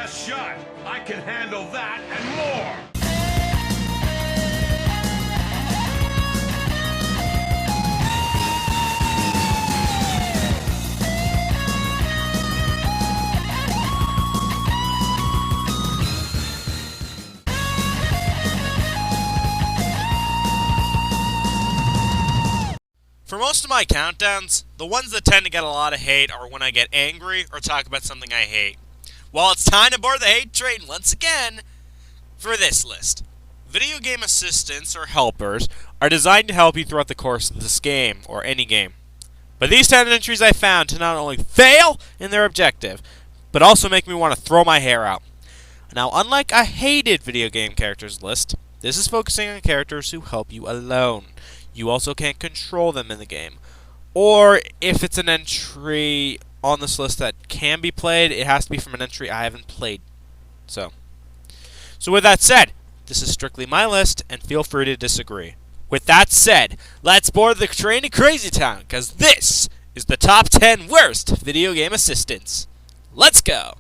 best shot. I can handle that and more. For most of my countdowns, the ones that tend to get a lot of hate are when I get angry or talk about something I hate. Well, it's time to board the hate train once again for this list. Video game assistants or helpers are designed to help you throughout the course of this game or any game. But these 10 entries I found to not only fail in their objective, but also make me want to throw my hair out. Now, unlike a hated video game characters list, this is focusing on characters who help you alone. You also can't control them in the game. Or if it's an entry on this list that can be played, it has to be from an entry I haven't played. So with that said, this is strictly my list, and feel free to disagree. With that said, let's board the train to Crazy Town, because this is the top 10 worst video game assistants. Let's go!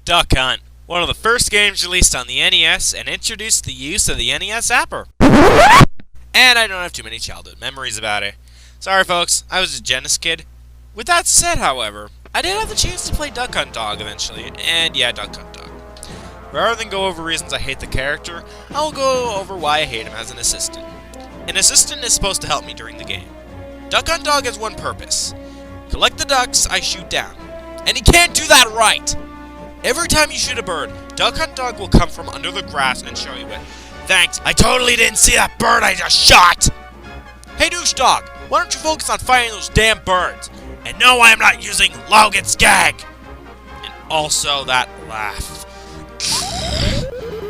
Duck Hunt, one of the first games released on the NES and introduced the use of the NES Zapper. And I don't have too many childhood memories about it. Sorry folks, I was a Genesis kid. With that said, however, I did have the chance to play Duck Hunt Dog eventually, and yeah, Duck Hunt Dog. Rather than go over reasons I hate the character, I will go over why I hate him as an assistant. An assistant is supposed to help me during the game. Duck Hunt Dog has one purpose: collect the ducks I shoot down. And he can't do that right! Every time you shoot a bird, Duck Hunt Dog will come from under the grass and show you it. Thanks, I totally didn't see that bird I just shot! Hey douche dog, why don't you focus on fighting those damn birds? And no, I am not using Logan's gag! And also that laugh.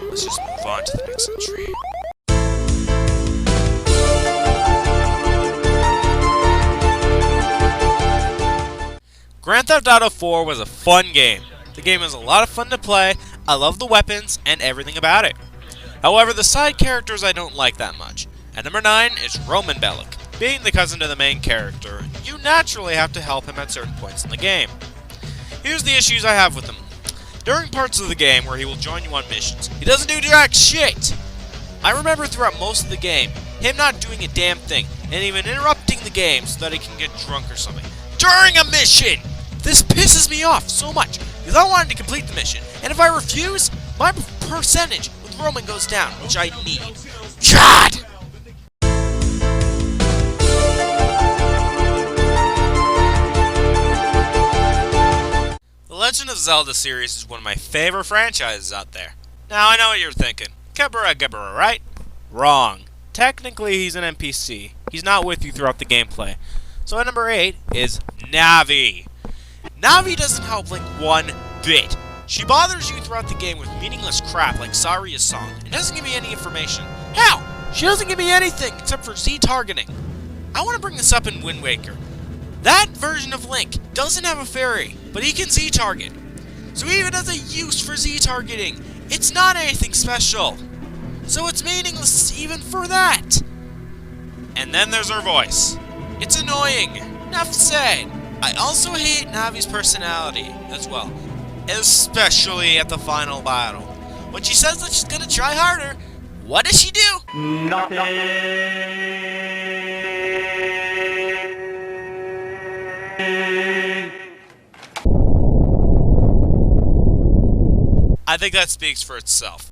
Let's just move on to the next entry. Grand Theft Auto 4 was a fun game. The game was a lot of fun to play, I love the weapons, and everything about it. However, the side characters I don't like that much. At number 9 is Roman Bellic. Being the cousin to the main character, you naturally have to help him at certain points in the game. Here's the issues I have with him. During parts of the game where he will join you on missions, he doesn't do jack shit! I remember throughout most of the game, him not doing a damn thing, and even interrupting the game so that he can get drunk or something. During a mission! This pisses me off so much, because I wanted to complete the mission, and if I refuse, my percentage with Roman goes down, which I need. God! The Legend of Zelda series is one of my favorite franchises out there. Now, I know what you're thinking. Gebura Gebura, right? Wrong. Technically, he's an NPC. He's not with you throughout the gameplay. So at number 8 is Navi. Navi doesn't help like one bit. She bothers you throughout the game with meaningless crap like Saria's song and doesn't give me any information. Hell, she doesn't give me anything except for Z-targeting. I want to bring this up in Wind Waker. That version of Link doesn't have a fairy, but he can Z-target. So even as a use for Z-targeting, it's not anything special. So it's meaningless even for that. And then there's her voice. It's annoying. Enough said. I also hate Navi's personality as well, especially at the final battle. When she says that she's gonna try harder, what does she do? Nothing. I think that speaks for itself.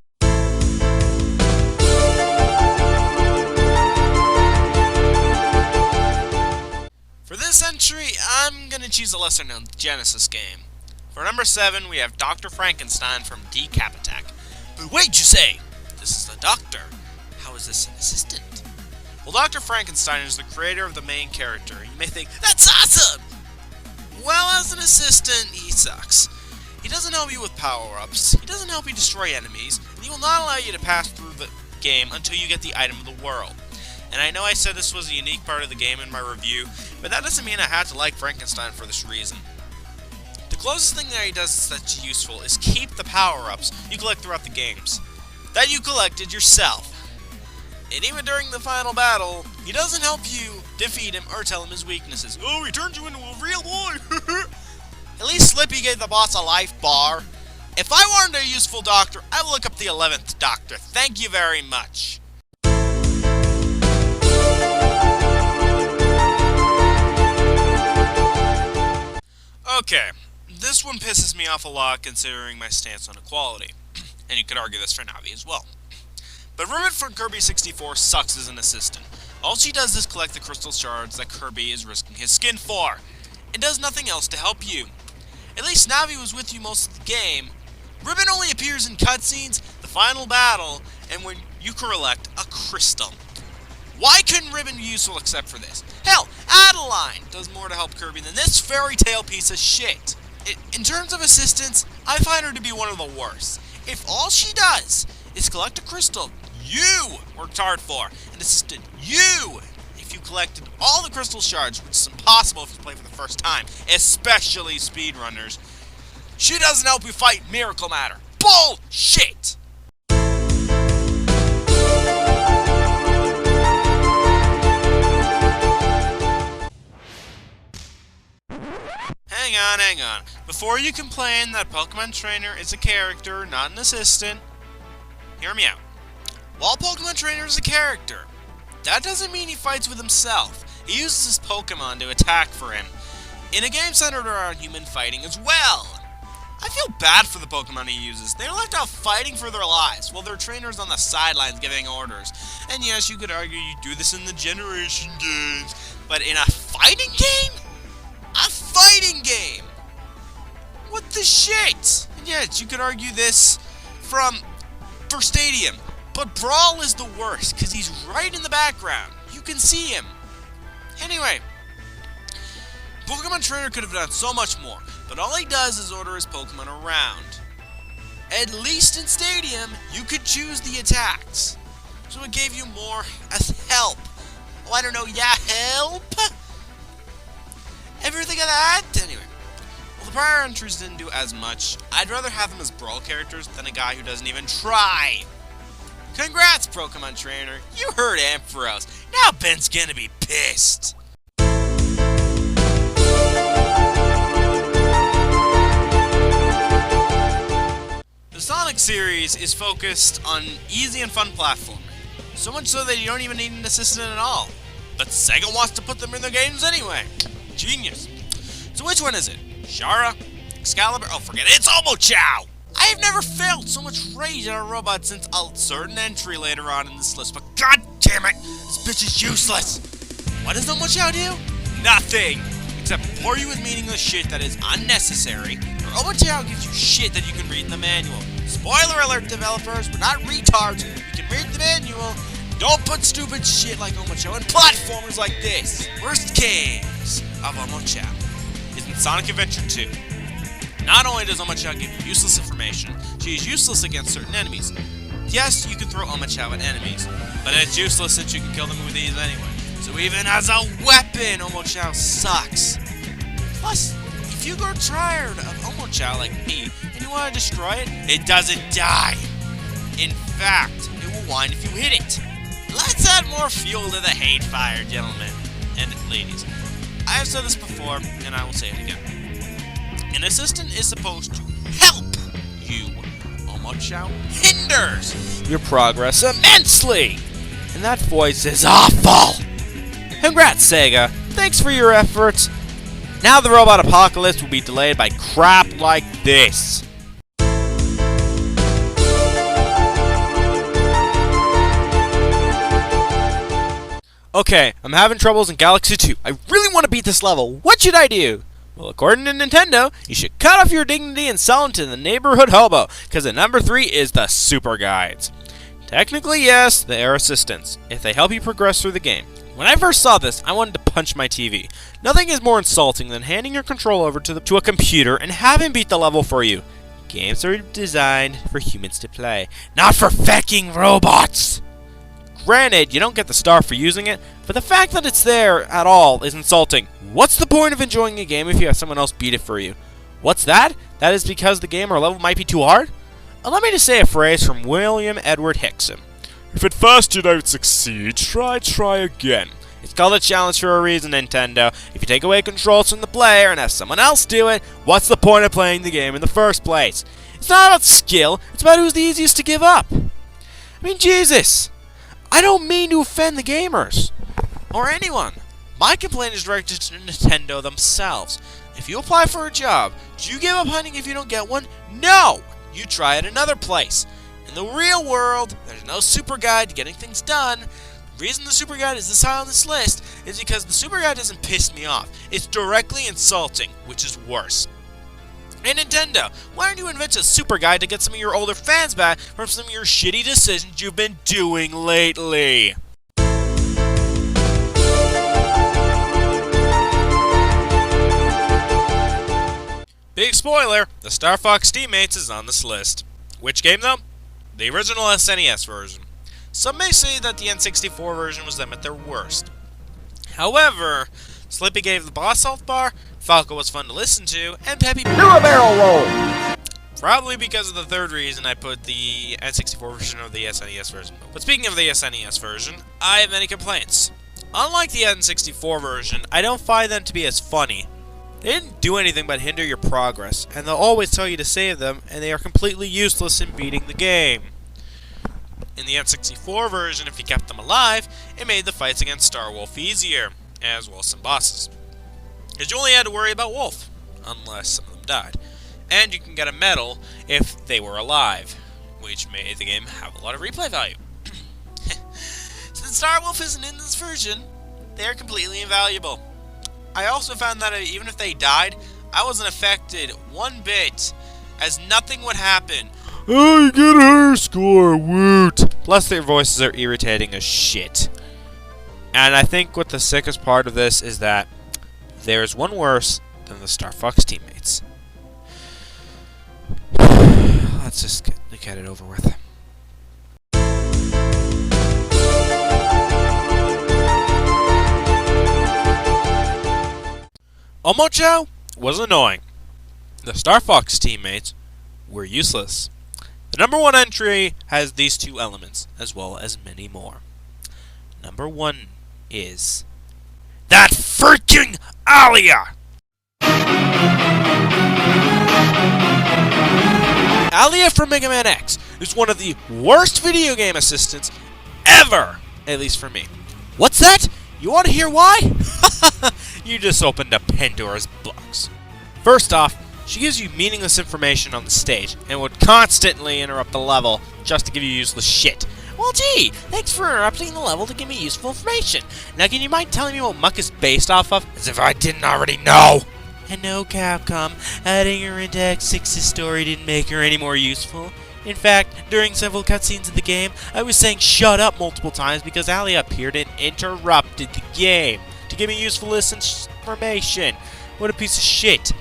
For this entry, I'm gonna choose a lesser known Genesis game. For number 7, we have Dr. Frankenstein from Decap Attack. But wait, you say! This is the Doctor. How is this an assistant? Well, Dr. Frankenstein is the creator of the main character. You may think, that's awesome! Well, as an assistant, he sucks. He doesn't help you with power-ups, he doesn't help you destroy enemies, and he will not allow you to pass through the game until you get the item of the world. And I know I said this was a unique part of the game in my review, but that doesn't mean I had to like Frankenstein for this reason. The closest thing that he does that's useful is keep the power-ups you collect throughout the games, that you collected yourself. And even during the final battle, he doesn't help you defeat him or tell him his weaknesses. Oh, he turns you into a real boy! At least Slippy gave the boss a life bar. If I wanted a useful doctor, I would look up the 11th Doctor. Thank you very much. Okay, this one pisses me off a lot considering my stance on equality. And you could argue this for Navi as well. But Ribbon from Kirby 64 sucks as an assistant. All she does is collect the crystal shards that Kirby is risking his skin for. It does nothing else to help you. At least Navi was with you most of the game. Ribbon only appears in cutscenes, the final battle, and when you collect a crystal. Why couldn't Ribbon be useful except for this? Hell, Adeline does more to help Kirby than this fairy tale piece of shit. In terms of assistance, I find her to be one of the worst. If all she does is collect a crystal you worked hard for, and assisted you if you collected all the crystal shards, which is impossible if you play for the first time, especially speedrunners, she doesn't help you fight Miracle Matter. Bullshit! Hang on. Before you complain that Pokemon Trainer is a character, not an assistant, hear me out. While Pokemon Trainer is a character, that doesn't mean he fights with himself. He uses his Pokemon to attack for him, in a game centered around human fighting as well. I feel bad for the Pokemon he uses. They're left out fighting for their lives, while their trainers on the sidelines giving orders. And yes, you could argue you do this in the Generation games, but in a fighting game? A fighting game! What the shit? And yes, you could argue this for Stadium, but Brawl is the worst, because he's right in the background. You can see him. Anyway, Pokemon Trainer could have done so much more, but all he does is order his Pokemon around. At least in Stadium, you could choose the attacks, so it gave you more as help. Oh, I don't know, yeah, help? Everything of that? Anyway, well, the prior entries didn't do as much. I'd rather have them as Brawl characters than a guy who doesn't even try. Congrats, Pokemon Trainer. You heard Ampharos. Now Ben's gonna be pissed. The Sonic series is focused on easy and fun platforming. So much so that you don't even need an assistant at all. But Sega wants to put them in their games anyway. Genius. So which one is it? Shara? Excalibur? Oh, forget it. It's Omochao! I have never felt so much rage at a robot since a certain entry later on in this list, but god damn it! This bitch is useless! What does Omochao do? Nothing! Except pour you with meaningless shit that is unnecessary, or Omochao gives you shit that you can read in the manual. Spoiler alert, developers, we're not retards. You can read the manual. Don't put stupid shit like Omochao in platformers like this. Worst case of Omochao is in Sonic Adventure 2. Not only does Omochao give you useless information, she is useless against certain enemies. Yes, you can throw Omochao at enemies, but it's useless since you can kill them with these anyway. So even as a weapon, Omochao sucks. Plus, if you grow tired of Omochao like me, and you want to destroy it, it doesn't die. In fact, it will whine if you hit it. Let's add more fuel to the hate fire, gentlemen and ladies. I have said this before, and I will say it again. An assistant is supposed to help you. Omochao hinders your progress immensely. And that voice is awful. Congrats, Sega. Thanks for your efforts. Now the robot apocalypse will be delayed by crap like this. Okay, I'm having troubles in Galaxy 2. I really want to beat this level. What should I do? Well, according to Nintendo, you should cut off your dignity and sell them to the neighborhood hobo, because the number 3 is the Super Guides. Technically, yes, they are assistants, if they help you progress through the game. When I first saw this, I wanted to punch my TV. Nothing is more insulting than handing your control over to a computer and having beat the level for you. Games are designed for humans to play, not for fucking robots! Granted, you don't get the star for using it, but the fact that it's there at all is insulting. What's the point of enjoying a game if you have someone else beat it for you? What's that? That is because the game or level might be too hard? Allow me to say a phrase from William Edward Hickson. If at first you don't succeed, try again. It's called a challenge for a reason, Nintendo. If you take away controls from the player and have someone else do it, what's the point of playing the game in the first place? It's not about skill, it's about who's the easiest to give up. I mean, Jesus! I don't mean to offend the gamers. Or anyone. My complaint is directed to Nintendo themselves. If you apply for a job, do you give up hunting if you don't get one? No! You try at another place. In the real world, there's no super guide to getting things done. The reason the super guide is this high on this list is because the super guide doesn't piss me off. It's directly insulting, which is worse. Hey Nintendo, why don't you invent a super guide to get some of your older fans back from some of your shitty decisions you've been doing lately? Big spoiler, the Star Fox Teammates is on this list. Which game though? The original SNES version. Some may say that the N64 version was them at their worst. However, Slippy gave the boss health bar, Falco was fun to listen to, and Peppy do a barrel roll! Probably because of the third reason I put the N64 version over the SNES version. But speaking of the SNES version, I have many complaints. Unlike the N64 version, I don't find them to be as funny. They didn't do anything but hinder your progress, and they'll always tell you to save them, and they are completely useless in beating the game. In the N64 version, if you kept them alive, it made the fights against Starwolf easier, as well as some bosses. Because you only had to worry about Wolf, unless some of them died. And you can get a medal if they were alive, which made the game have a lot of replay value. Since Starwolf isn't in this version, they are completely invaluable. I also found that even if they died, I wasn't affected one bit, as nothing would happen. Oh, you get a higher score, woot! Plus their voices are irritating as shit. And I think what the sickest part of this is that there's one worse than the Star Fox Teammates. Let's just get it over with. Omocho was annoying. The Star Fox Teammates were useless. The number one entry has these two elements, as well as many more. Number one is that freaking Alia! Alia from Mega Man X is one of the worst video game assistants ever, at least for me. What's that? You want to hear why? You just opened up Pandora's box. First off, she gives you meaningless information on the stage and would constantly interrupt the level just to give you useless shit. Well, gee, thanks for interrupting the level to give me useful information. Now, can you mind telling me what Muck is based off of? As if I didn't already know! And no, Capcom, adding her into X6's story didn't make her any more useful. In fact, during several cutscenes of the game, I was saying shut up multiple times because Alia appeared and interrupted the game to give me useful information. What a piece of shit.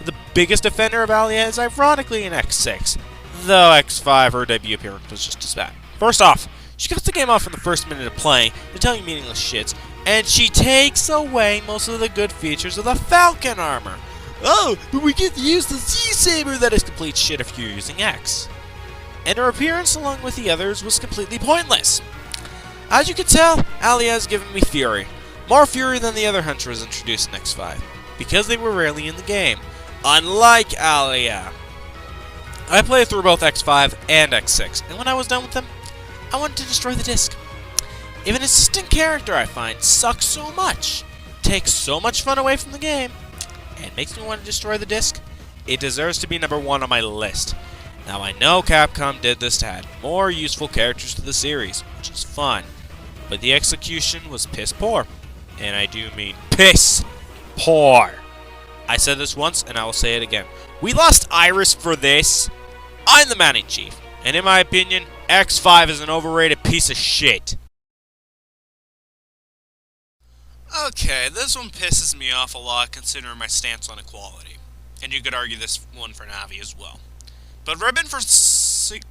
The biggest offender of Alia is ironically in X6, though X5, her debut appearance, was just as bad. First off, she cuts the game off in the first minute of playing to tell you meaningless shits, and she takes away most of the good features of the Falcon armor. Oh, but we get to use the Z-Saber. That is complete shit if you're using X. And her appearance along with the others was completely pointless. As you can tell, Alia has given me fury. More fury than the other hunters introduced in X5, because they were rarely in the game. Unlike Alia. I played through both X5 and X6, and when I was done with them, I wanted to destroy the disc. If an assistant character I find sucks so much, takes so much fun away from the game, and makes me want to destroy the disc, it deserves to be number one on my list. Now I know Capcom did this to add more useful characters to the series, which is fun, but the execution was piss poor. And I do mean piss poor. I said this once, and I will say it again. We lost Iris for this. I'm the Mounting Chief, and in my opinion, X5 is an overrated piece of shit. Okay, this one pisses me off a lot considering my stance on equality. And you could argue this one for Navi as well. But ribbon for shit.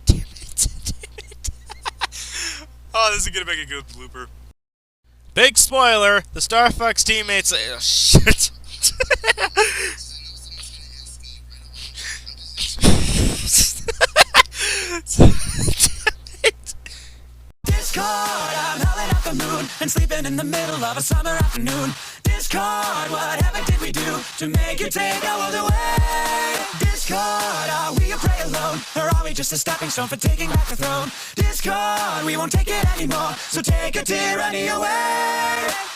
Damn it. Damn it. Oh, this is gonna make a good blooper. Big spoiler, the Star Fox Teammates... Oh, shit. Discord, I'm howling at the moon and sleeping in the middle of a summer afternoon. Discord, whatever did we do to make you take our world away? Discord, are we a prey alone, or are we just a stepping stone for taking back the throne? Discord, we won't take it anymore, so take a tyranny away.